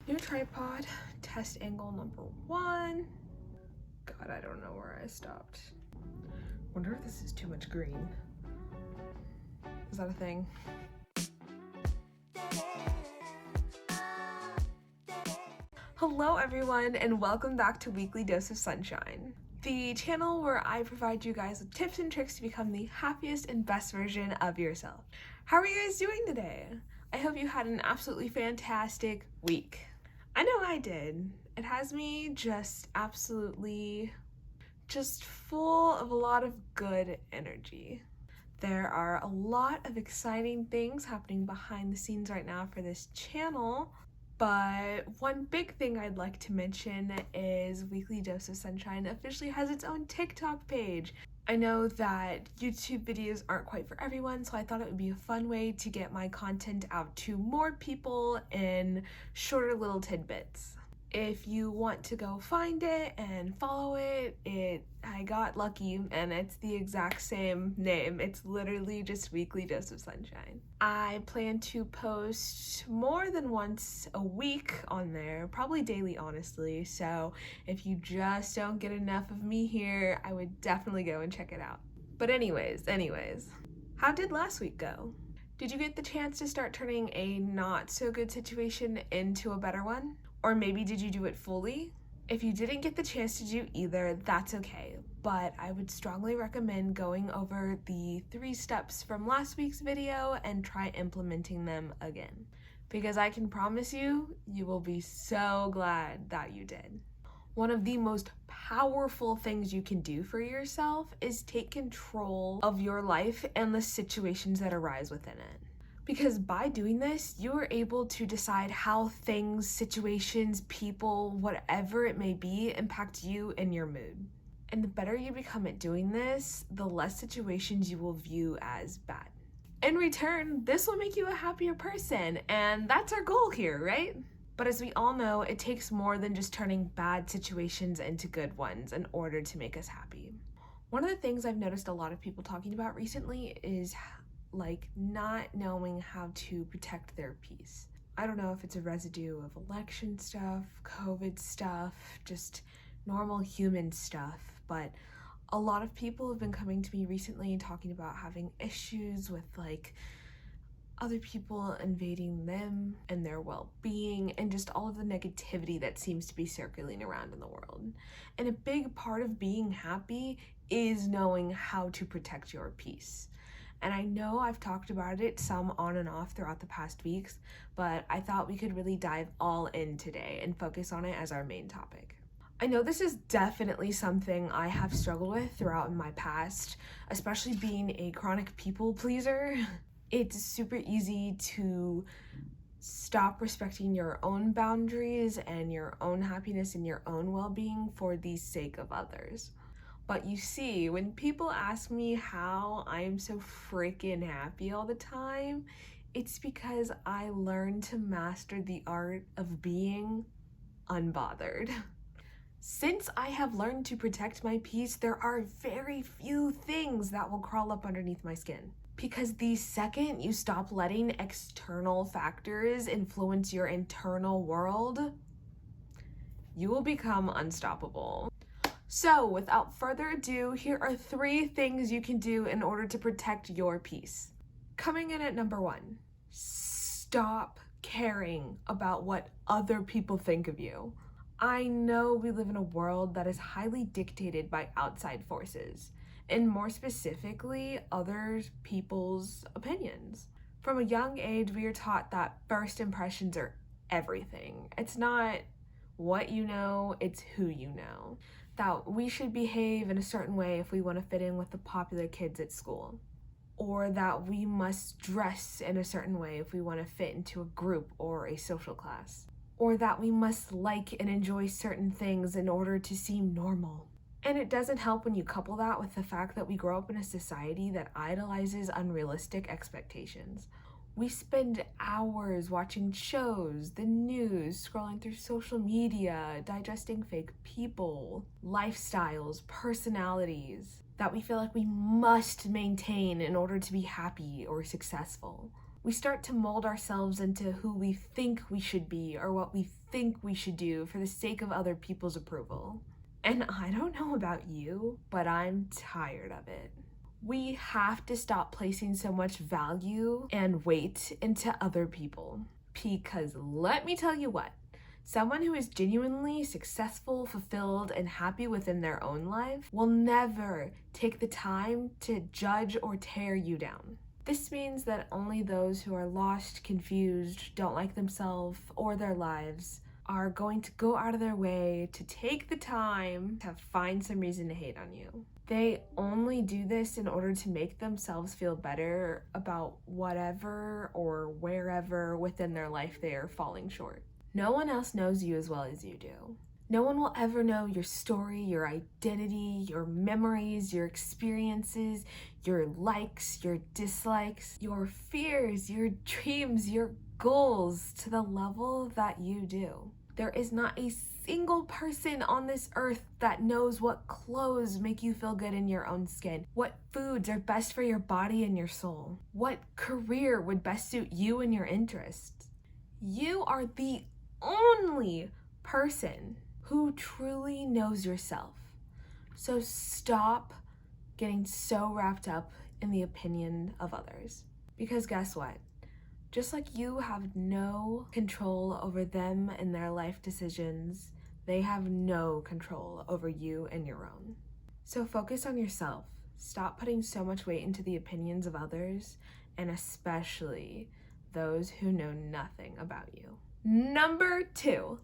New tripod, test angle number 1. God, I don't know where I stopped. Wonder if this is too much green. Is that a thing? Hello everyone, and welcome back to Weekly Dose of Sunshine, the channel where I provide you guys with tips and tricks to become the happiest and best version of yourself. How are you guys doing today? I hope you had an absolutely fantastic week. I know I did. It has me just full of a lot of good energy. There are a lot of exciting things happening behind the scenes right now for this channel, but one big thing I'd like to mention is Weekly Dose of Sunshine officially has its own TikTok page. I know that YouTube videos aren't quite for everyone, so I thought it would be a fun way to get my content out to more people in shorter little tidbits. If you want to go find it and follow it, I got lucky and it's the exact same name. It's literally just Weekly Dose of Sunshine. I plan to post more than once a week on there, probably daily honestly, so if you just don't get enough of me here, I would definitely go and check it out. But anyways, how did last week go? Did you get the chance to start turning a not so good situation into a better one? Or maybe did you do it fully? If you didn't get the chance to do either, that's okay, but I would strongly recommend going over the 3 steps from last week's video and try implementing them again. Because I can promise you, you will be so glad that you did. One of the most powerful things you can do for yourself is take control of your life and the situations that arise within it. Because by doing this, you are able to decide how things, situations, people, whatever it may be, impact you and your mood. And the better you become at doing this, the less situations you will view as bad. In return, this will make you a happier person, and that's our goal here, right? But as we all know, it takes more than just turning bad situations into good ones in order to make us happy. One of the things I've noticed a lot of people talking about recently is not knowing how to protect their peace. I don't know if it's a residue of election stuff, COVID stuff, just normal human stuff, but a lot of people have been coming to me recently and talking about having issues with other people invading them and their well-being and just all of the negativity that seems to be circulating around in the world. And a big part of being happy is knowing how to protect your peace. And I know I've talked about it some on and off throughout the past weeks, but I thought we could really dive all in today and focus on it as our main topic. I know this is definitely something I have struggled with throughout my past, especially being a chronic people pleaser. It's super easy to stop respecting your own boundaries and your own happiness and your own well-being for the sake of others. But you see, when people ask me how I'm so freaking happy all the time, it's because I learned to master the art of being unbothered. Since I have learned to protect my peace, there are very few things that will crawl up underneath my skin. Because the second you stop letting external factors influence your internal world, you will become unstoppable. So, without further ado, here are 3 things you can do in order to protect your peace. Coming in at number 1, stop caring about what other people think of you. I know we live in a world that is highly dictated by outside forces, and more specifically, other people's opinions. From a young age, we are taught that first impressions are everything. It's not what you know, it's who you know. That we should behave in a certain way if we want to fit in with the popular kids at school. Or that we must dress in a certain way if we want to fit into a group or a social class. Or that we must like and enjoy certain things in order to seem normal. And it doesn't help when you couple that with the fact that we grow up in a society that idolizes unrealistic expectations. We spend hours watching shows, the news, scrolling through social media, digesting fake people, lifestyles, personalities that we feel like we must maintain in order to be happy or successful. We start to mold ourselves into who we think we should be or what we think we should do for the sake of other people's approval. And I don't know about you, but I'm tired of it. We have to stop placing so much value and weight into other people. Because let me tell you what, someone who is genuinely successful, fulfilled, and happy within their own life will never take the time to judge or tear you down. This means that only those who are lost, confused, don't like themselves or their lives are going to go out of their way to take the time to find some reason to hate on you. They only do this in order to make themselves feel better about whatever or wherever within their life they are falling short. No one else knows you as well as you do. No one will ever know your story, your identity, your memories, your experiences, your likes, your dislikes, your fears, your dreams, your goals to the level that you do. There is not a single person on this earth that knows what clothes make you feel good in your own skin, what foods are best for your body and your soul, what career would best suit you and your interests. You are the only person who truly knows yourself. So stop getting so wrapped up in the opinion of others. Because guess what? Just like you have no control over them and their life decisions, they have no control over you and your own. So focus on yourself. Stop putting so much weight into the opinions of others, and especially those who know nothing about you. Number 2,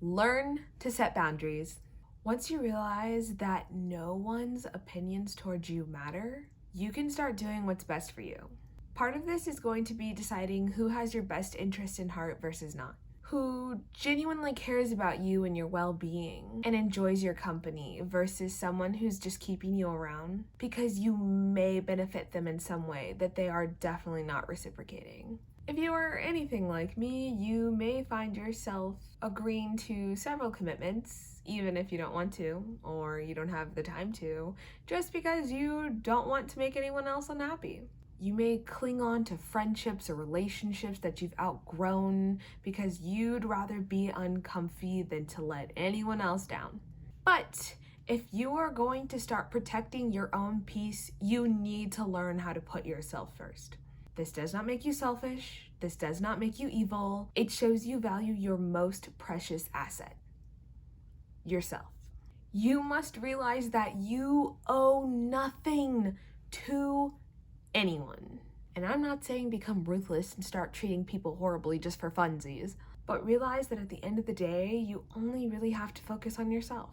learn to set boundaries. Once you realize that no one's opinions towards you matter, you can start doing what's best for you. Part of this is going to be deciding who has your best interest in heart versus not, who genuinely cares about you and your well-being and enjoys your company versus someone who's just keeping you around because you may benefit them in some way that they are definitely not reciprocating. If you are anything like me, you may find yourself agreeing to several commitments, even if you don't want to, or you don't have the time to, just because you don't want to make anyone else unhappy. You may cling on to friendships or relationships that you've outgrown because you'd rather be uncomfy than to let anyone else down. But if you are going to start protecting your own peace, you need to learn how to put yourself first. This does not make you selfish. This does not make you evil. It shows you value your most precious asset, yourself. You must realize that you owe nothing to anyone. And I'm not saying become ruthless and start treating people horribly just for funsies, but realize that at the end of the day, you only really have to focus on yourself.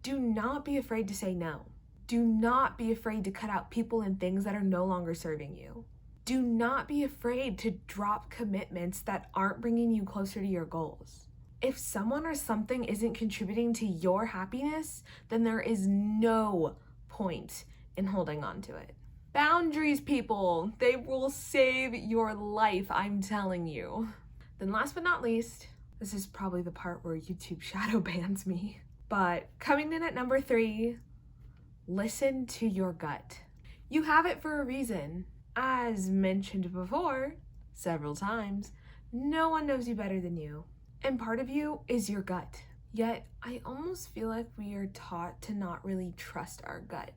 Do not be afraid to say no. Do not be afraid to cut out people and things that are no longer serving you. Do not be afraid to drop commitments that aren't bringing you closer to your goals. If someone or something isn't contributing to your happiness, then there is no point in holding on to it. Boundaries, people, they will save your life, I'm telling you. Then last but not least, this is probably the part where YouTube shadow bans me, but coming in at number 3, listen to your gut. You have it for a reason. As mentioned before, several times, no one knows you better than you. And part of you is your gut. Yet, I almost feel like we are taught to not really trust our gut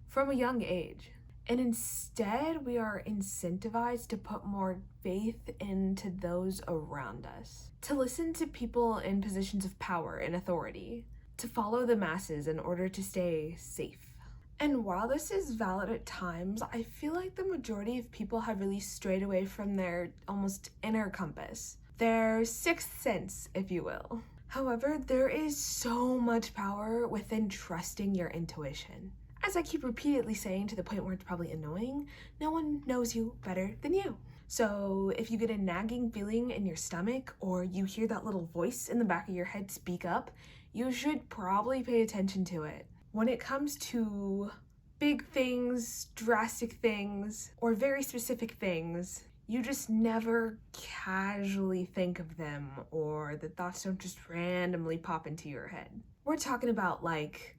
from a young age. And instead, we are incentivized to put more faith into those around us, to listen to people in positions of power and authority, to follow the masses in order to stay safe. And while this is valid at times, I feel like the majority of people have really strayed away from their almost inner compass, their sixth sense, if you will. However, there is so much power within trusting your intuition. As I keep repeatedly saying to the point where it's probably annoying, no one knows you better than you. So if you get a nagging feeling in your stomach or you hear that little voice in the back of your head speak up, you should probably pay attention to it. When it comes to big things, drastic things, or very specific things, you just never casually think of them, or the thoughts don't just randomly pop into your head. We're talking about like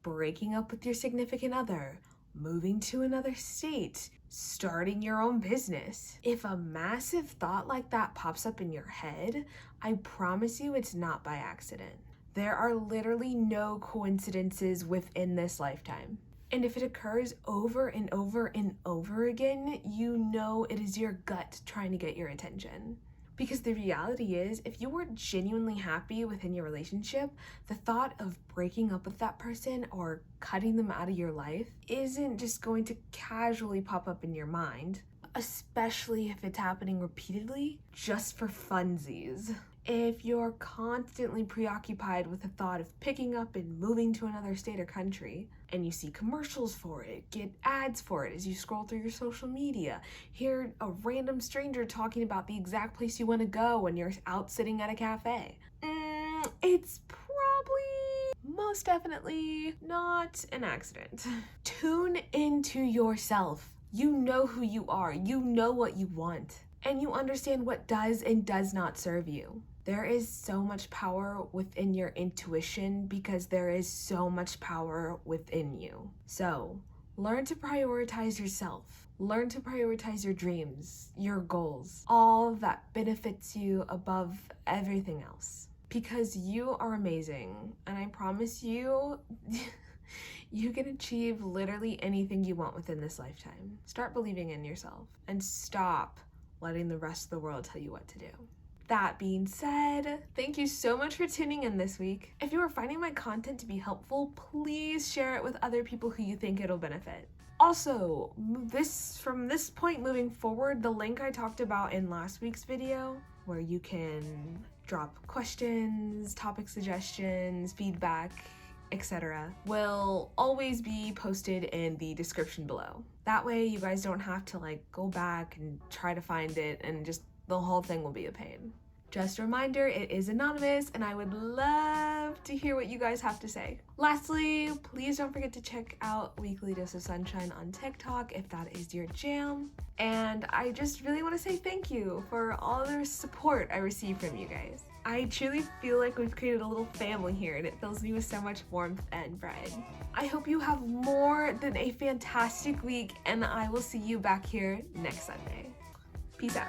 breaking up with your significant other, moving to another state, starting your own business. If a massive thought like that pops up in your head, I promise you it's not by accident. There are literally no coincidences within this lifetime. And if it occurs over and over and over again, you know it is your gut trying to get your attention. Because the reality is, if you were genuinely happy within your relationship, the thought of breaking up with that person or cutting them out of your life isn't just going to casually pop up in your mind, especially if it's happening repeatedly just for funsies. If you're constantly preoccupied with the thought of picking up and moving to another state or country, and you see commercials for it, get ads for it as you scroll through your social media, hear a random stranger talking about the exact place you want to go when you're out sitting at a cafe, it's probably most definitely not an accident. Tune into yourself. You know who you are, you know what you want, and you understand what does and does not serve you. There is so much power within your intuition because there is so much power within you. So, learn to prioritize yourself. Learn to prioritize your dreams, your goals, all that benefits you above everything else. Because you are amazing, and I promise you, you can achieve literally anything you want within this lifetime. Start believing in yourself, and stop letting the rest of the world tell you what to do. That being said, thank you so much for tuning in this week. If you are finding my content to be helpful, please share it with other people who you think it'll benefit. Also, from this point moving forward, the link I talked about in last week's video, where you can drop questions, topic suggestions, feedback, etc., will always be posted in the description below. That way you guys don't have to go back and try to find it, and just the whole thing will be a pain. Just a reminder, it is anonymous, and I would love to hear what you guys have to say. Lastly, please don't forget to check out Weekly Dose of Sunshine on TikTok if that is your jam. And I just really want to say thank you for all the support I receive from you guys. I truly feel like we've created a little family here, and it fills me with so much warmth and pride. I hope you have more than a fantastic week, and I will see you back here next Sunday. Peace out.